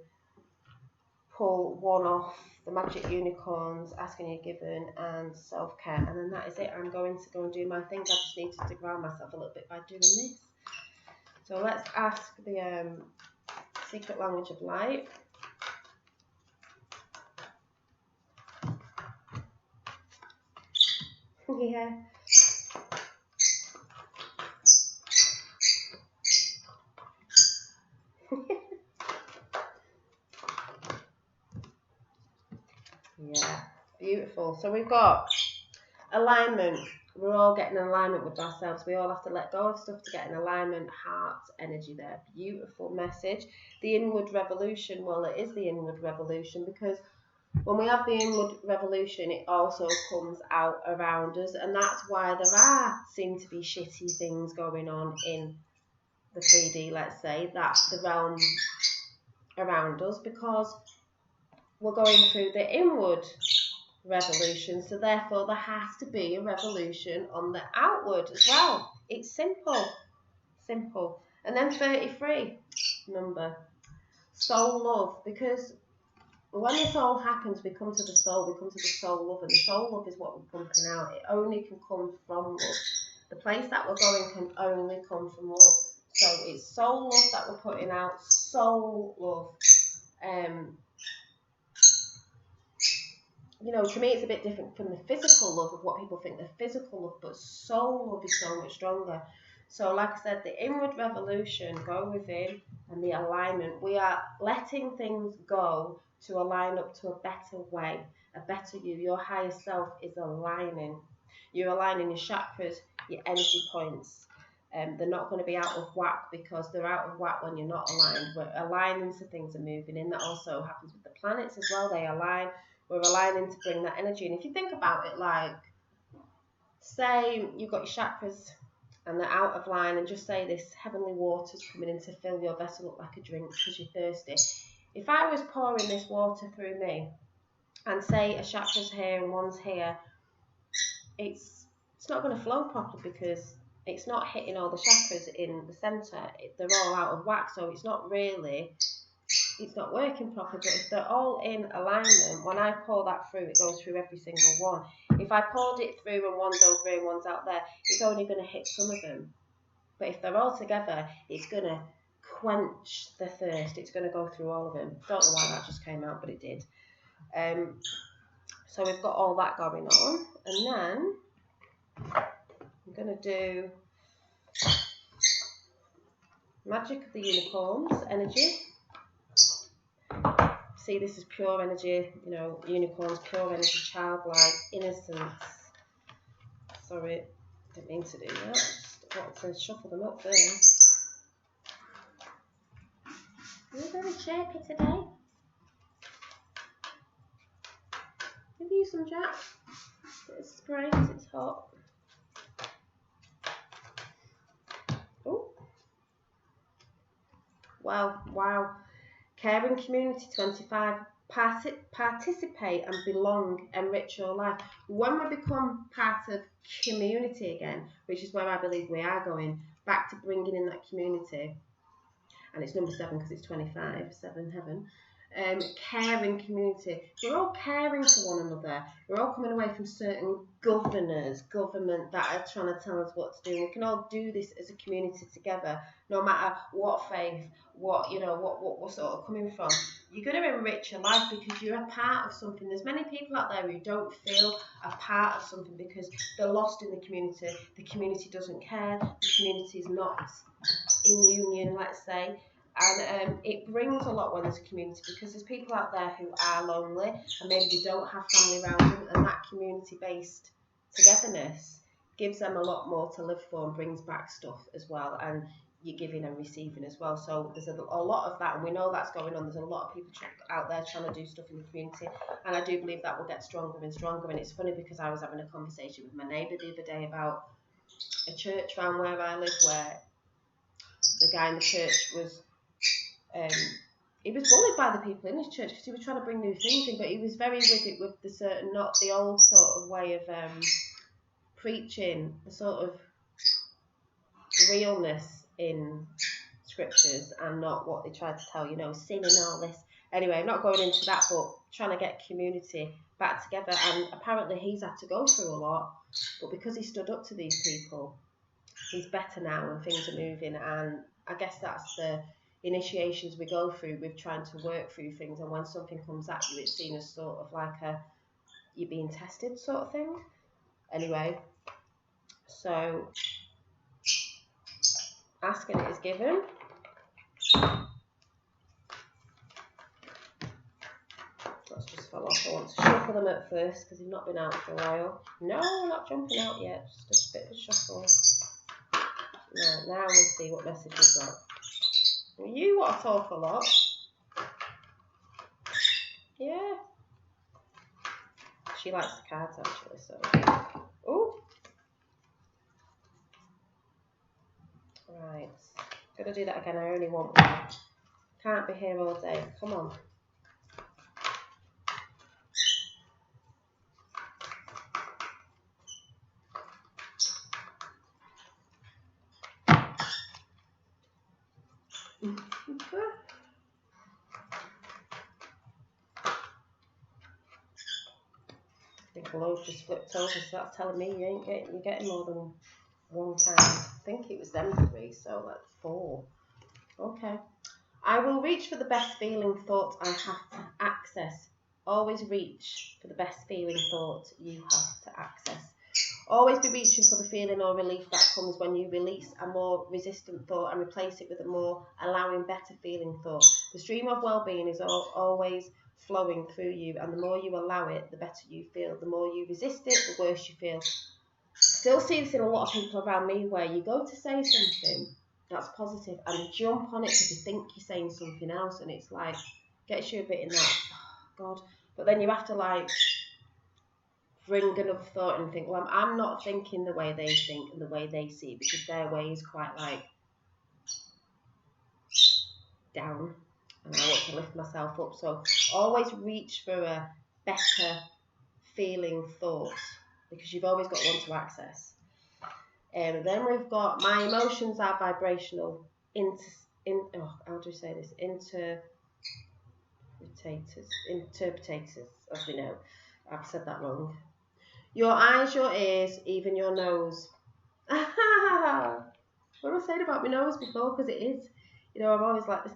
pull one off the Magic Unicorns, Asking You Given, and Self-Care, and then that is it. I'm going to go and do my things. I just needed to ground myself a little bit by doing this. So let's ask the Secret Language of Light. Yeah. Yeah, beautiful. So we've got alignment. We're all getting in alignment with ourselves. We all have to let go of stuff to get in alignment. Heart energy there. Beautiful message. The inward revolution. Well, it is the inward revolution because when we have the inward revolution, it also comes out around us. And that's why there seem to be shitty things going on in the 3D, let's say. That's the realm around us because we're going through the inward revolution, so therefore there has to be a revolution on the outward as well. It's simple. And then 33 number, soul love, because when this all happens, we come to the soul love, and the soul love is what we're pumping out. It only can come from love. The place that we're going can only come from love. So it's soul love that we're putting out, soul love. To me, it's a bit different from the physical love of what people think the physical love, but soul love is so much stronger. So, like I said, the inward revolution, go within, and the alignment. We are letting things go to align up to a better way, a better you. Your higher self is aligning. You're aligning your chakras, your energy points. They're not going to be out of whack because they're out of whack when you're not aligned. We're aligning so things are moving in. That also happens with the planets as well. They align. We're aligning to bring that energy. And if you think about it, like, say you've got your chakras and they're out of line, and just say this heavenly water's coming in to fill your vessel up like a drink because you're thirsty. If I was pouring this water through me, and say a chakra's here and one's here, it's not going to flow properly because it's not hitting all the chakras in the centre. They're all out of whack, so it's not really it's not working properly. But if they're all in alignment, when I pour that through, it goes through every single one. If I poured it through and one's over here and one's out there, it's only going to hit some of them. But if they're all together, it's going to quench the thirst. It's going to go through all of them. Don't know why that just came out, but it did. So we've got all that going on. And then I'm going to do Magic of the Unicorns energy. See, this is pure energy, you know, unicorns, pure energy, childlike, innocence. Sorry, didn't mean to do that. Just want to shuffle them up first. You're very chirpy today. Give you some Jack. Bit of spray because it's hot. Oh. Wow. Caring community 25. Participate and belong, enrich your life. When we become part of community again, which is where I believe we are going, back to bringing in that community, and it's number 7 because it's 25, 7 heaven. Caring community. We're all caring for one another. We're all coming away from certain government that are trying to tell us what to do. We can all do this as a community together, no matter what faith, what we're sort of coming from. You're going to enrich your life because you're a part of something. There's many people out there who don't feel a part of something because they're lost in the community. The community doesn't care. The community is not in union, let's say. And it brings a lot when there's a community, because there's people out there who are lonely and maybe they don't have family around them, and that community-based togetherness gives them a lot more to live for and brings back stuff as well, and you're giving and receiving as well. So there's a lot of that, and we know that's going on. There's a lot of people out there trying to do stuff in the community, and I do believe that will get stronger and stronger. And it's funny because I was having a conversation with my neighbour the other day about a church around where I live, where the guy in the church was he was bullied by the people in his church because he was trying to bring new things in, but he was very with it, with the certain, not the old sort of way of preaching, the sort of realness in scriptures and not what they tried to tell, sin and all this. Anyway, I'm not going into that, but trying to get community back together, and apparently he's had to go through a lot, but because he stood up to these people, he's better now and things are moving. And I guess that's the initiations we go through with trying to work through things, and when something comes at you, it's seen as sort of like you're being tested sort of thing. Anyway, so asking it is given. That's just fell off. I want to shuffle them at first because they've not been out for a while. No, we're not jumping out yet, just a bit of a shuffle. No, now we'll see what message we've got. You want to talk a lot. Yeah. She likes the cards actually, so. Oh. Right. Gonna do that again. I only want one. Can't be here all day. Come on. The globe just flipped over, so that's telling me you're getting more than one time. I think it was them 3, so that's 4. Okay. I will reach for the best feeling thought I have to access. Always reach for the best feeling thought you have to access. Always be reaching for the feeling or relief that comes when you release a more resistant thought and replace it with a more allowing, better feeling thought. The stream of well-being is always flowing through you, and the more you allow it, the better you feel. The more you resist it, the worse you feel. Still see this in a lot of people around me, where you go to say something that's positive and jump on it because you think you're saying something else, and it's like, gets you a bit in that, oh God. But then you have to bring another thought and think, well, I'm not thinking the way they think and the way they see it, because their way is quite down, and I want to lift myself up. So always reach for a better feeling thought, because you've always got one to access. And then we've got, my emotions are vibrational. How do you say this? interpretators, as we know. I've said that wrong. Your eyes, your ears, even your nose. What have I said about my nose before? Because it is. You know, I've always liked this.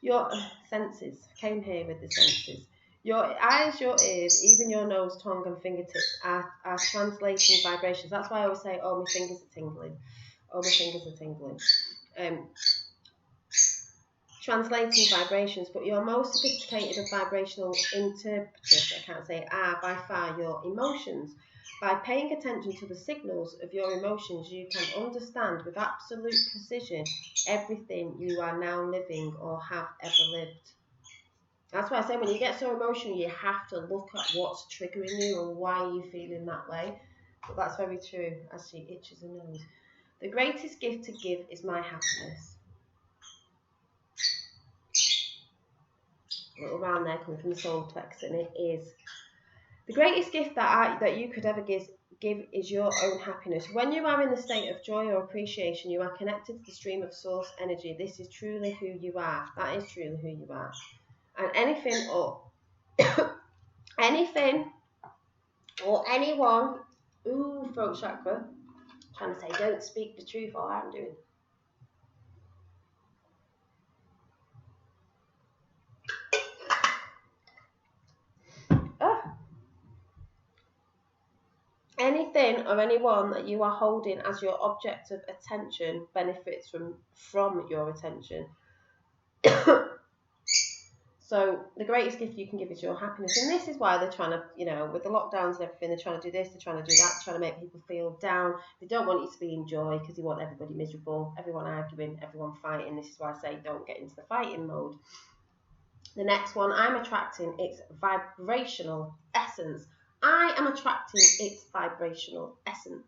Your senses. I came here with the senses. Your eyes, your ears, even your nose, tongue and fingertips are translating vibrations. That's why I always say, oh, my fingers are tingling. Oh, my fingers are tingling. Translating vibrations, but your most sophisticated of vibrational interpreters, I can't say, are by far your emotions. By paying attention to the signals of your emotions, you can understand with absolute precision everything you are now living or have ever lived. That's why I say when you get so emotional, you have to look at what's triggering you and why you're feeling that way. But that's very true, as she itches her nose. The greatest gift to give is my happiness. A little round there coming from the solar plexus, and it is the greatest gift that you could ever give is your own happiness. When you are in the state of joy or appreciation, you are connected to the stream of source energy. This is truly who you are. That is truly who you are. And anything or anyone, throat chakra, trying to say don't speak the truth, all I'm doing. Anything or anyone that you are holding as your object of attention benefits from your attention. So the greatest gift you can give is your happiness. And this is why they're trying to, with the lockdowns and everything, they're trying to do this, they're trying to do that, trying to make people feel down. They don't want you to be in joy because they want everybody miserable, everyone arguing, everyone fighting. This is why I say don't get into the fighting mode. The next one, I'm attracting its vibrational essence. I am attracting its vibrational essence.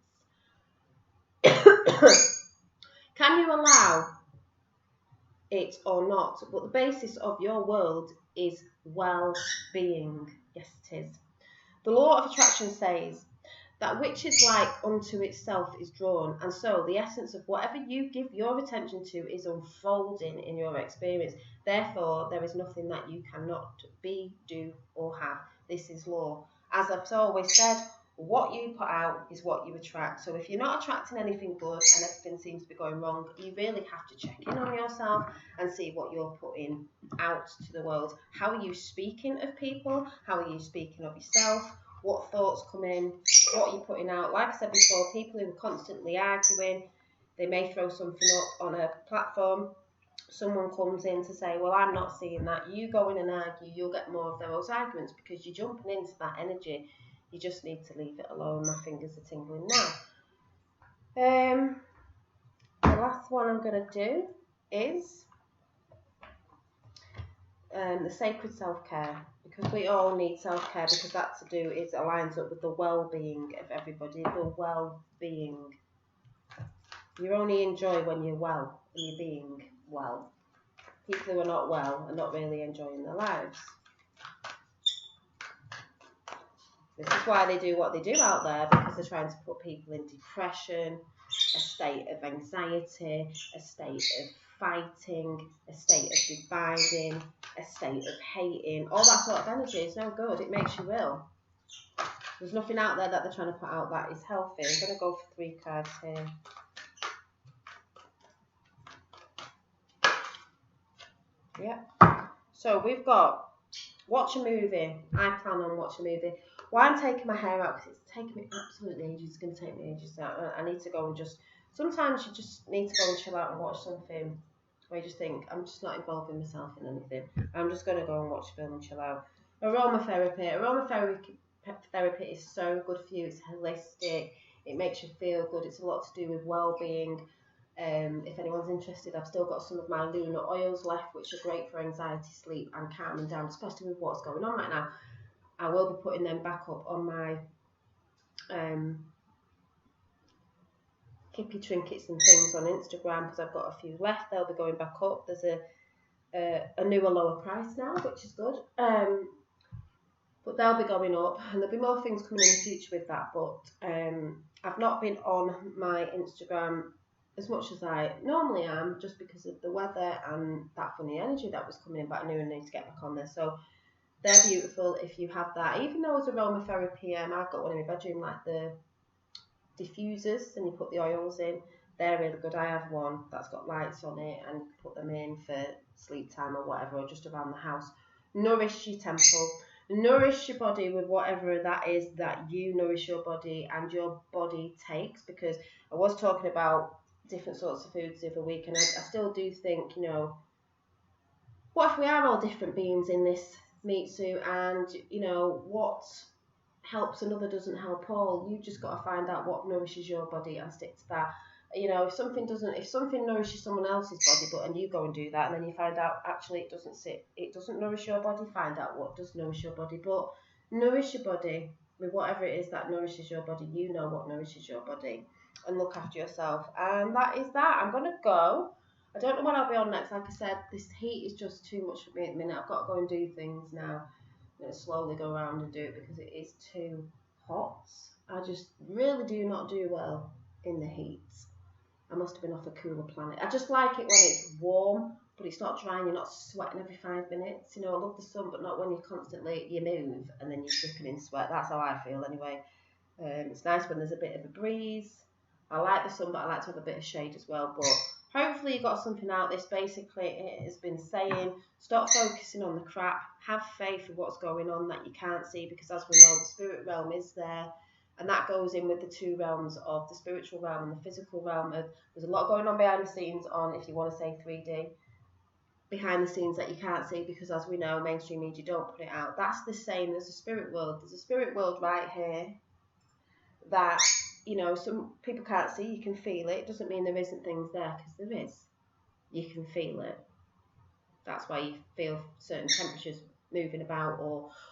Can you allow it or not? But the basis of your world is well-being. Yes, it is. The law of attraction says that which is like unto itself is drawn, and so the essence of whatever you give your attention to is unfolding in your experience. Therefore, there is nothing that you cannot be, do, or have. This is law. As I've always said, what you put out is what you attract. So if you're not attracting anything good and everything seems to be going wrong, you really have to check in on yourself and see what you're putting out to the world. How are you speaking of people? How are you speaking of yourself? What thoughts come in? What are you putting out? Like I said before, people who are constantly arguing, they may throw something up on a platform. Someone comes in to say, well, I'm not seeing that. You go in and argue, you'll get more of those arguments because you're jumping into that energy. You just need to leave it alone. My fingers are tingling now. The last one I'm going to do is the sacred self-care, because we all need self-care, because that to do is aligns up with the well-being of everybody. The well-being. You only enjoy when you're well and you're being well. People who are not well are not really enjoying their lives. This is why they do what they do out there, because they're trying to put people in depression, a state of anxiety, a state of fighting, a state of dividing, a state of hating. All that sort of energy is no good. It makes you ill. There's nothing out there that they're trying to put out that is healthy. I'm going to go for 3 cards here. Yeah. So we've got watch a movie. I plan on watching a movie. Why I'm taking my hair out, because it's taking me absolutely ages. It's going to take me ages out. I need to go and sometimes you just need to go and chill out and watch something where you just think, I'm just not involving myself in anything. I'm just going to go and watch a film and chill out. Aromatherapy. Aromatherapy is so good for you. It's holistic. It makes you feel good. It's a lot to do with well-being. If anyone's interested, I've still got some of my lunar oils left, which are great for anxiety, sleep, and calming down, especially with what's going on right now. I will be putting them back up on my hippie trinkets and things on Instagram, because I've got a few left. They'll be going back up. There's a newer, lower price now, which is good. But they'll be going up, and there'll be more things coming in the future with that. But I've not been on my Instagram as much as I normally am, just because of the weather and that funny energy that was coming in, but I knew I needed to get back on there. So they're beautiful if you have that. Even though it's aromatherapy, I've got one in my bedroom, like the diffusers, and you put the oils in. They're really good. I have one that's got lights on it, and you put them in for sleep time or whatever, or just around the house. Nourish your temple. Nourish your body with whatever that is that you nourish your body and your body takes. Because I was talking about different sorts of foods the other week, and I still do think, what if we are all different beings in this meat suit, and what helps another doesn't help all. You just got to find out what nourishes your body and stick to that. If something nourishes someone else's body, and you go and do that, and then you find out actually it doesn't nourish your body, find out what does nourish your body. But nourish your body with whatever it is that nourishes your body. You know what nourishes your body, and look after yourself. And that is that. I'm gonna go. I don't know when I'll be on next. Like I said, this heat is just too much for me at the minute. I've got to go and do things now. I'm going to slowly go around and do it because it is too hot. I just really do not do well in the heat. I must have been off a cooler planet. I just like it when it's warm, but it's not dry and you're not sweating every 5 minutes. I love the sun, but not when you move and then you're dripping in sweat. That's how I feel anyway. It's nice when there's a bit of a breeze. I like the sun, but I like to have a bit of shade as well. But hopefully you got something out of this. Basically, it has been saying, stop focusing on the crap. Have faith in what's going on that you can't see, because as we know, the spirit realm is there. And that goes in with the two realms of the spiritual realm and the physical realm. There's a lot going on behind the scenes on, if you want to say 3D, behind the scenes that you can't see, because as we know, mainstream media don't put it out. That's the same. There's a spirit world. There's a spirit world right here that, some people can't see. You can feel it. It doesn't mean there isn't things there, because there is. You can feel it. That's why you feel certain temperatures moving about.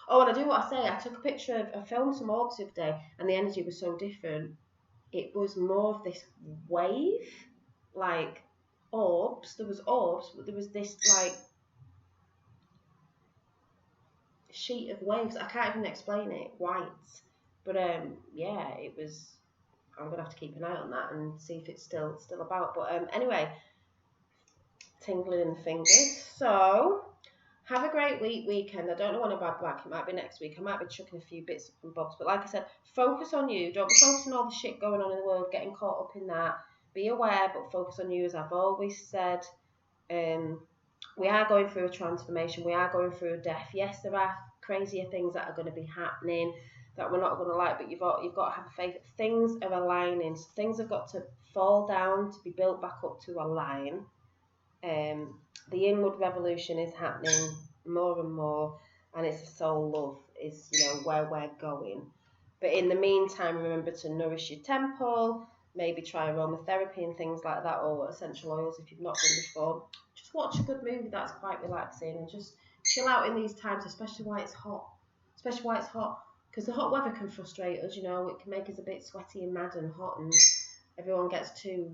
And I do what I say. I took a picture I filmed some orbs the other day, and the energy was so different. It was more of this wave, like orbs. There was orbs, but there was this like sheet of waves. I can't even explain it. White, but yeah, it was. I'm gonna have to keep an eye on that and see if it's still about. But anyway, tingling in the fingers. So have a great weekend. I don't know when I'll be back. It might be next week. I might be chucking a few bits and bobs. But like I said, focus on you. Don't be focusing on all the shit going on in the world, getting caught up in that. Be aware, but focus on you, as I've always said. We are going through a transformation. We are going through a death. Yes, there are crazier things that are going to be happening that we're not going to like, but you've got to have faith. Things are aligning. So things have got to fall down to be built back up to align. The inward revolution is happening more and more, and it's a soul love is where we're going. But in the meantime, remember to nourish your temple. Maybe try aromatherapy and things like that, or essential oils if you've not done before. Just watch a good movie that's quite relaxing, and just chill out in these times, especially while it's hot. Because the hot weather can frustrate us. It can make us a bit sweaty and mad and hot, and everyone gets too,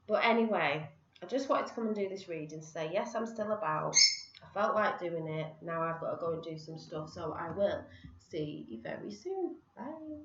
But anyway, I just wanted to come and do this reading to say, yes, I'm still about. I felt like doing it. Now I've got to go and do some stuff. So I will see you very soon. Bye.